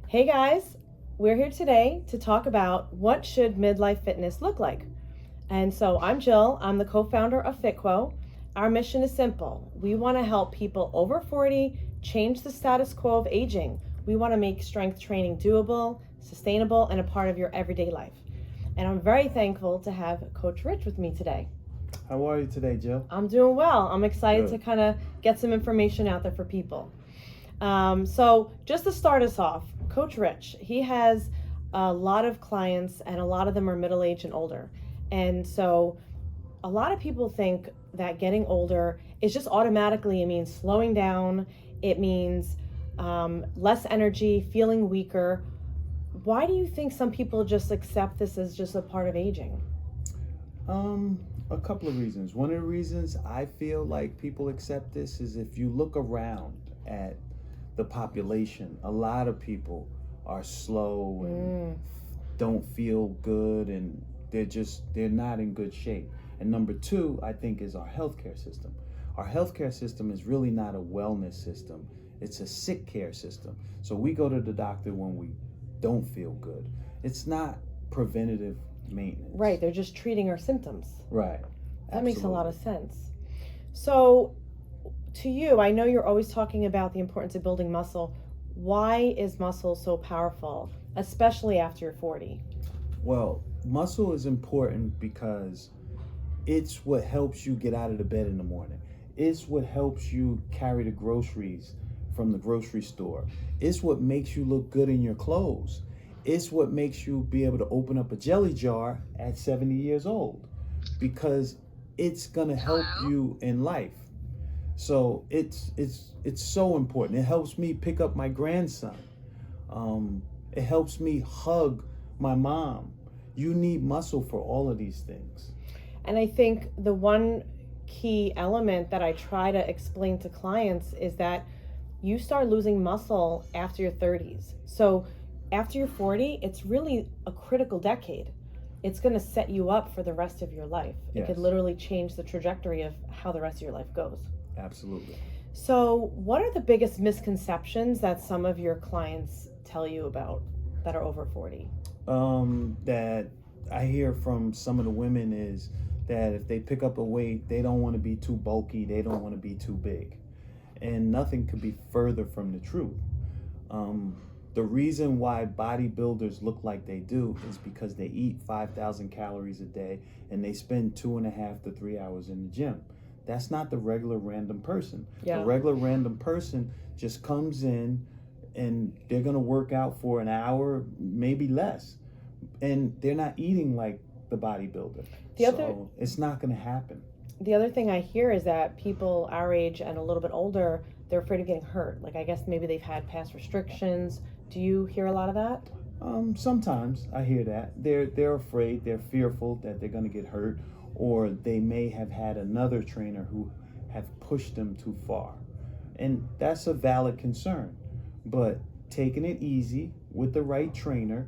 Hey guys, we're here today to talk about what should midlife fitness look like. And so I'm Jill, I'm the co-founder of FitQuo. Our mission is simple. We want to help people over 40 change the status quo of aging. We want to make strength training doable, sustainable, and a part of your everyday life. And I'm very thankful to have Coach Rich with me today. How are you today, Jill? I'm doing well. I'm excited Good. to kind of get some information out there for people. So just to start us off, Coach Rich, he has a lot of clients and a lot of them are middle-aged and older. And so a lot of people think that getting older is just automatically, it means slowing down, it means less energy, feeling weaker. Why do you think some people just accept this as just a part of aging? A couple of reasons. One of the reasons I feel like people accept this is if you look around at the population, a lot of people are slow and don't feel good, and they're not in good shape. And number two, I think, is our healthcare system. Our healthcare system is really not a wellness system. It's a sick care system. So we go to the doctor when we don't feel good. It's not preventative maintenance. Right, they're just treating our symptoms. Right. That makes a lot of sense. So to you, I know you're always talking about the importance of building muscle. Why is muscle so powerful, especially after you're 40? Well, muscle is important because it's what helps you get out of the bed in the morning. It's what helps you carry the groceries from the grocery store. It's what makes you look good in your clothes. It's what makes you be able to open up a jelly jar at 70 years old, because it's going to help you in life. So it's so important. It helps me pick up my grandson. It helps me hug my mom. You need muscle for all of these things. And I think the one key element that I try to explain to clients is that you start losing muscle after your 30s. So after you're 40, it's really a critical decade. It's going to set you up for the rest of your life. It Yes. could literally change the trajectory of how the rest of your life goes. Absolutely. So what are the biggest misconceptions that some of your clients tell you about that are over 40? That I hear from some of the women is that if they pick up a weight, they don't want to be too bulky, they don't want to be too big. And nothing could be further from the truth. The reason why bodybuilders look like they do is because they eat 5,000 calories a day and they spend 2.5 to 3 hours in the gym. That's not the regular random person. Yeah. The regular random person just comes in and they're going to work out for an hour, maybe less. And they're not eating like the bodybuilder. So it's not going to happen. The other thing I hear is that people our age and a little bit older, they're afraid of getting hurt. Like, I guess maybe they've had past restrictions. Do you hear a lot of that? Sometimes I hear that. They're afraid, they're fearful that they're going to get hurt, or they may have had another trainer who have pushed them too far. And that's a valid concern. But taking it easy with the right trainer,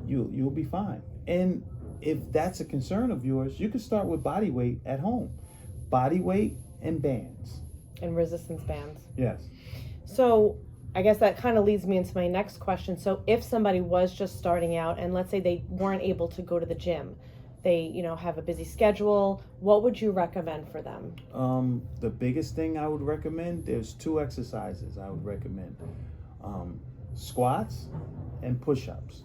you'll be fine. And if that's a concern of yours, you can start with body weight at home. Body weight and bands. And resistance bands. Yes. So I guess that kind of leads me into my next question. So if somebody was just starting out and let's say they weren't able to go to the gym, they, have a busy schedule, what would you recommend for them? The biggest thing I would recommend, there's 2 exercises I would recommend. Squats and push-ups.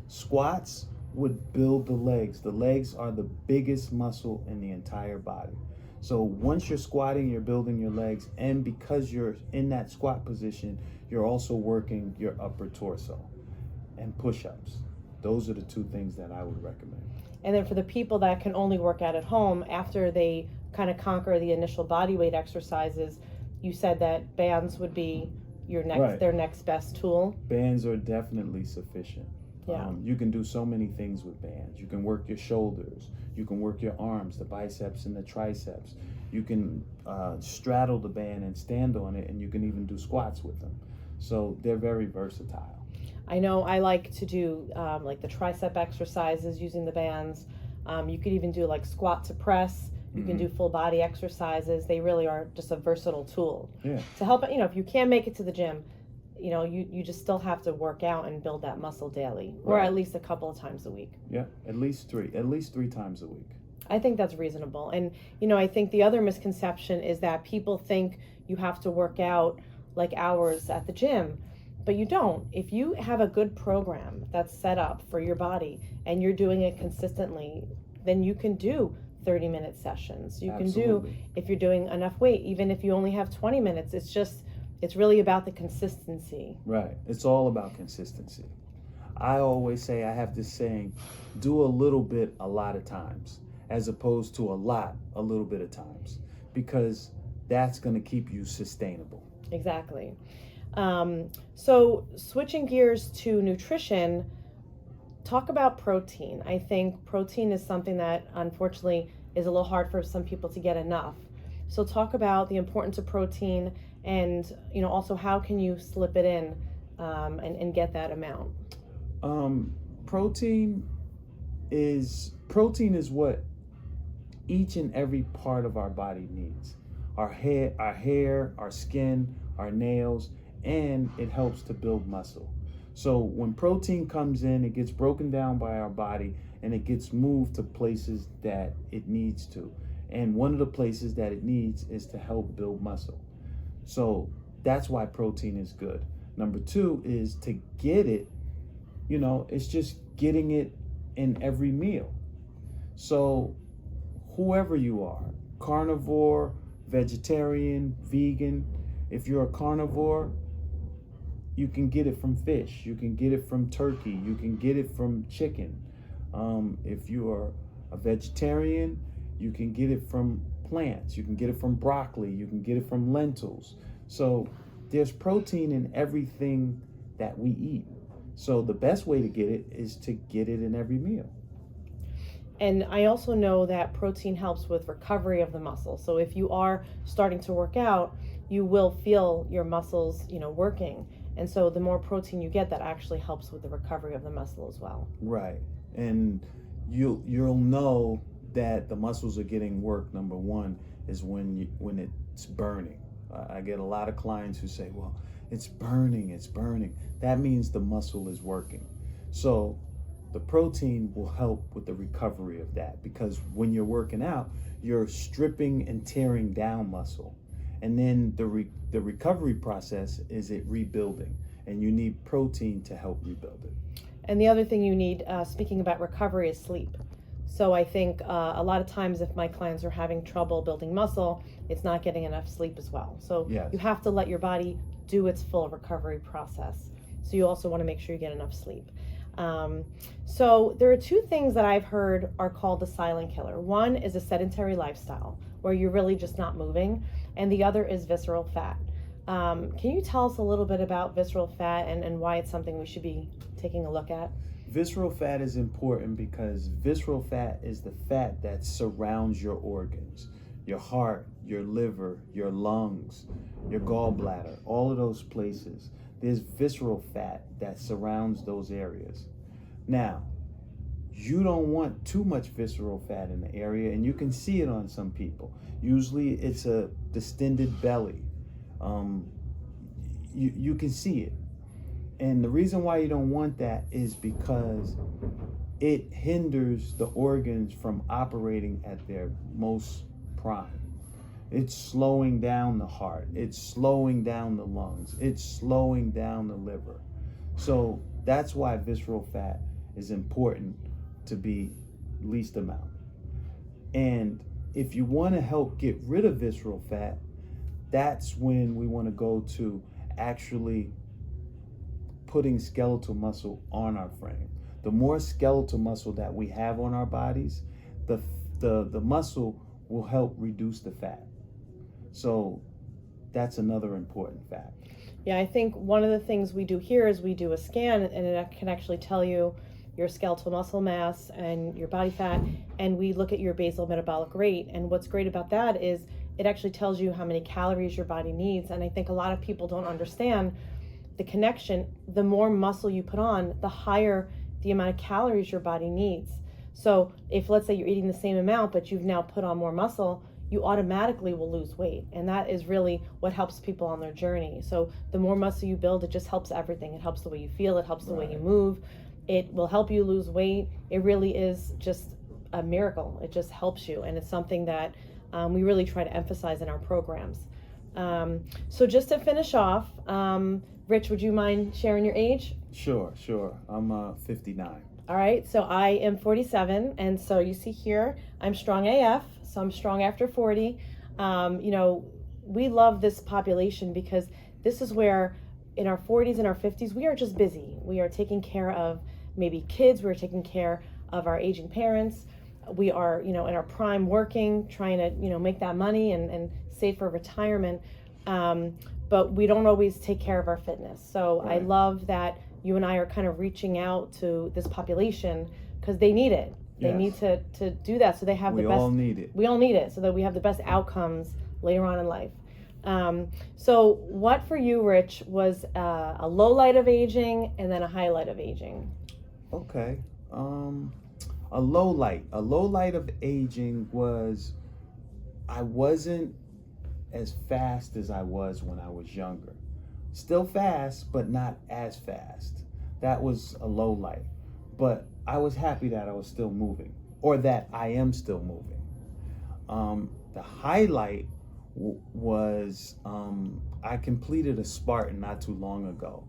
Squats would build the legs. The legs are the biggest muscle in the entire body. So once you're squatting, you're building your legs, and because you're in that squat position, you're also working your upper torso. And push-ups. Those are the 2 things that I would recommend. And then for the people that can only work out at home, after they kind of conquer the initial body weight exercises, you said that bands would be their next best tool. Bands are definitely sufficient. Yeah. You can do so many things with bands. You can work your shoulders. You can work your arms, the biceps and the triceps. You can straddle the band and stand on it, and you can even do squats with them. So they're very versatile. I know I like to do like the tricep exercises using the bands. You could even do like squat to press. You can do full body exercises. They really are just a versatile tool Yeah. to help. If you can't make it to the gym, you just still have to work out and build that muscle daily, or Right. at least a couple of times a week. Yeah, at least three times a week. I think that's reasonable. And, I think the other misconception is that people think you have to work out like hours at the gym, but you don't. If you have a good program that's set up for your body and you're doing it consistently, then you can do 30-minute sessions. You can do, Absolutely. if you're doing enough weight, even if you only have 20 minutes, it's really about the consistency. Right. It's all about consistency. I always say, I have this saying, do a little bit a lot of times, as opposed to a little bit of times, because that's going to keep you sustainable. Exactly. So switching gears to nutrition, talk about protein. I think protein is something that unfortunately is a little hard for some people to get enough. So talk about the importance of protein, and also how can you slip it in and get that amount. Protein is what each and every part of our body needs. Our hair, our skin, our nails, and it helps to build muscle. So when protein comes in, it gets broken down by our body and it gets moved to places that it needs to. And one of the places that it needs is to help build muscle. So that's why protein is good. Number two is to get it, it's just getting it in every meal. So whoever you are, carnivore, vegetarian, vegan, if you're a carnivore, you can get it from fish, you can get it from turkey, you can get it from chicken. If you are a vegetarian, you can get it from plants, you can get it from broccoli, you can get it from lentils. So there's protein in everything that we eat. So the best way to get it is to get it in every meal. And I also know that protein helps with recovery of the muscle. So if you are starting to work out, you will feel your muscles, working. And so the more protein you get, that actually helps with the recovery of the muscle as well. Right. And you'll know that the muscles are getting work. Number one is when it's burning. I get a lot of clients who say, well, it's burning. That means the muscle is working. So the protein will help with the recovery of that, because when you're working out, you're stripping and tearing down muscle. And then the recovery process is it rebuilding, and you need protein to help rebuild it. And the other thing you need, speaking about recovery, is sleep. So I think a lot of times if my clients are having trouble building muscle, it's not getting enough sleep as well. So Yes. You have to let your body do its full recovery process. So you also want to make sure you get enough sleep. So there are two things that I've heard are called the silent killer. One is a sedentary lifestyle, where you're really just not moving, and the other is visceral fat. Can you tell us a little bit about visceral fat and why it's something we should be taking a look at? Visceral fat is important because visceral fat is the fat that surrounds your organs, your heart, your liver, your lungs, your gallbladder, all of those places. There's visceral fat that surrounds those areas. Now, you don't want too much visceral fat in the area, and you can see it on some people. Usually it's a distended belly. You can see it. And the reason why you don't want that is because it hinders the organs from operating at their most prime. It's slowing down the heart. It's slowing down the lungs. It's slowing down the liver. So that's why visceral fat is important to be least amount. And if you want to help get rid of visceral fat, that's when we want to go to actually putting skeletal muscle on our frame. The more skeletal muscle that we have on our bodies, the muscle will help reduce the fat. So that's another important fact. Yeah, I think one of the things we do here is we do a scan, and it can actually tell you your skeletal muscle mass and your body fat, and we look at your basal metabolic rate. And what's great about that is it actually tells you how many calories your body needs. And I think a lot of people don't understand the connection. The more muscle you put on, the higher the amount of calories your body needs. So if, let's say, you're eating the same amount, but you've now put on more muscle, you automatically will lose weight. And that is really what helps people on their journey. So the more muscle you build, it just helps everything. It helps the way you feel, it helps the way you move, it will help you lose weight. It really is just a miracle. It just helps you, and it's something that we really try to emphasize in our programs. So just to finish off, Rich, would you mind sharing your age? Sure. I'm 59. All right, so I am 47, and so you see here, I'm strong AF, so I'm strong after 40. We love this population because this is where in our 40s and our 50s, we are just busy. We are taking care of maybe kids, we're taking care of our aging parents. We are, in our prime working, trying to, make that money and save for retirement. But we don't always take care of our fitness. So I love that you and I are kind of reaching out to this population because they need it. They need to do that so they have the best. We all need it. We all need it so that we have the best outcomes later on in life. So what for you, Rich, was a low light of aging and then a highlight of aging? Okay. A low light of aging was I wasn't as fast as I was when I was younger. Still fast, but not as fast. That was a low light. But I was happy that I was still moving, or that I am still moving. The highlight was I completed a Spartan not too long ago,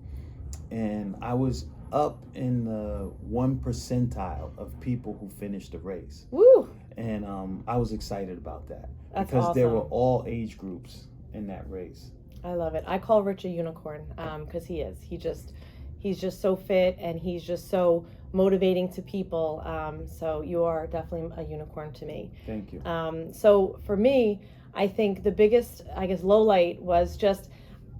and I was up in the 1 percentile of people who finished the race. Woo! And I was excited about that. That's because awesome. There were all age groups in that race. I love it. I call Rich a unicorn because he is. He's just so fit, and he's just so motivating to people. So you are definitely a unicorn to me. Thank you. So for me, I think the biggest, low light was just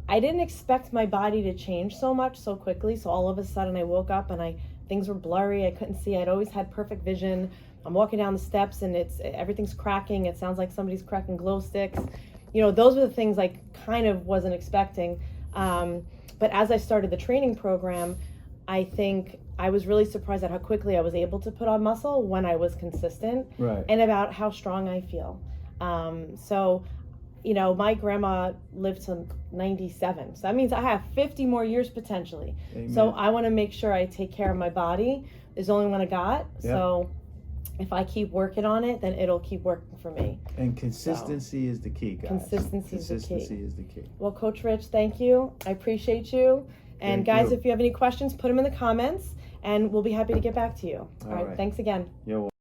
I didn't expect my body to change so much so quickly. So all of a sudden I woke up and things were blurry. I couldn't see. I'd always had perfect vision. I'm walking down the steps and everything's cracking. It sounds like somebody's cracking glow sticks. Those are the things I kind of wasn't expecting. But as I started the training program, I think I was really surprised at how quickly I was able to put on muscle when I was consistent, and about how strong I feel. So my grandma lived to 97. So that means I have 50 more years potentially. Amen. So I want to make sure I take care of my body. There's only one I got. Yep. So if I keep working on it, then it'll keep working for me. And consistency is the key, guys. Consistency is the key. Well, Coach Rich, thank you. I appreciate you. And guys, if you have any questions, put them in the comments, and we'll be happy to get back to you. All right. Thanks again. You're welcome.